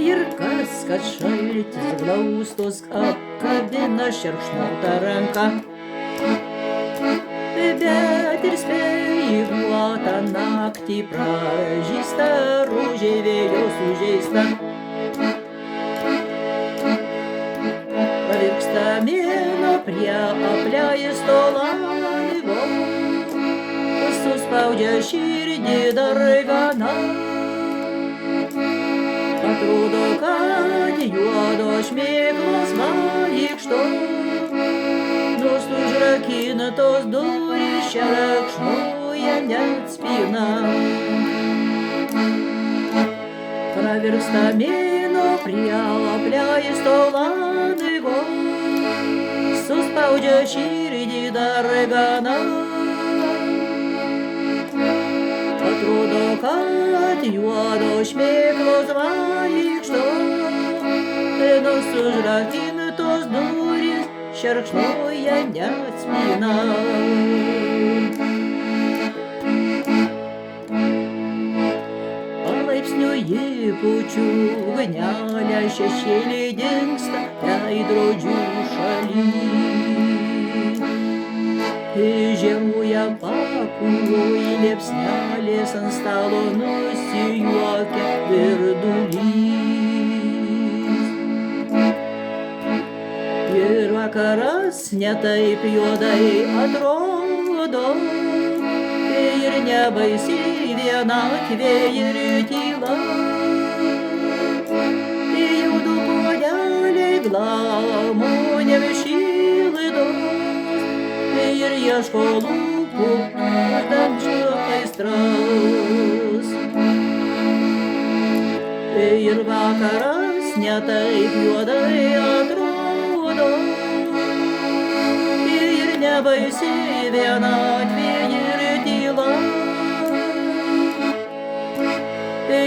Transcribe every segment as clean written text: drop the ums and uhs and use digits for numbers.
Ir kas, kad šaltis glaustos apkabina šerkšnotą ranką. Bet ir spėjuotą naktį pražįsta rūžė vėjo sužeista. Pavirksta mėnuo prie apleisto laivo, suspaudžia širdį dar gana. Atrodo, kad juodo šmėklos vaikšto, nors užrakintos durys šerkšnoja net spyna. Pravirksta mėnuo prie apleisto laivo, suspaudžia širdį dar gana. Atrodo, kad juodo šmėklos vaikšto, nors užrakintos durys šerkšnoja net spyna. Palaipsniui pučių ugnelė šešėliai dingsta veidrodžių šaly. Žemuoja pakūroj liepsnelės, ant stalo nusijuokia virdulys. Ir vakaras netaip juodai atrodo, ir nebaisi vienatvė ir tyla. Jau du puodeliai glamonėm šildos, ir ieško lūpų dančių aistras. Ir vakaras netaip juodai atrodo, ir nebaisi vienatvė ir tyla.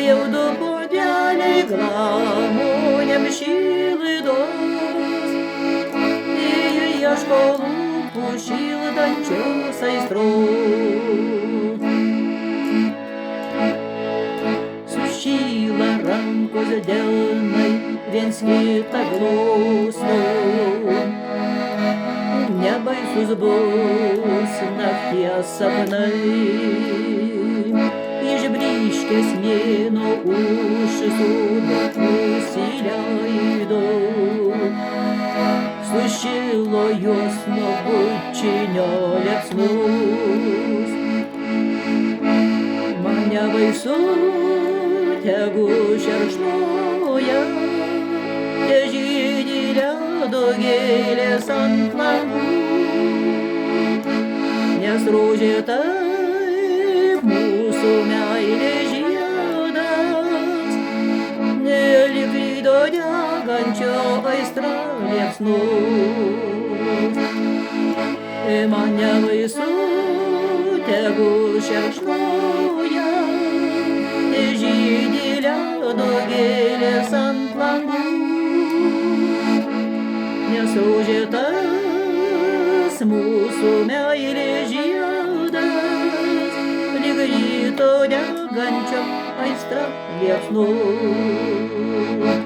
Jau du puodeliai glamonėm šildos, ir ieško lūpų šildančios aistros. Sušyla rankos delnai, viens kitą glosto, nebaisus bus nakties sapnai. Išbryškęs mėnuo už sodo nusileido, sušilo jos nuo bučinio liepsnus. Man nebaisu, tegu šerkšnoja, težydi ledo gėlės ant langų, nes rožė taip mūsų meilės žiedas, nelikvido degančio aistra liepsnus. Man nebaisu, tegul šerkšnoja, žydi ledo gėlės ant langų, nes rožėtas mūsų meilės žiedas, lyg ryto degančio aistra liepsnus.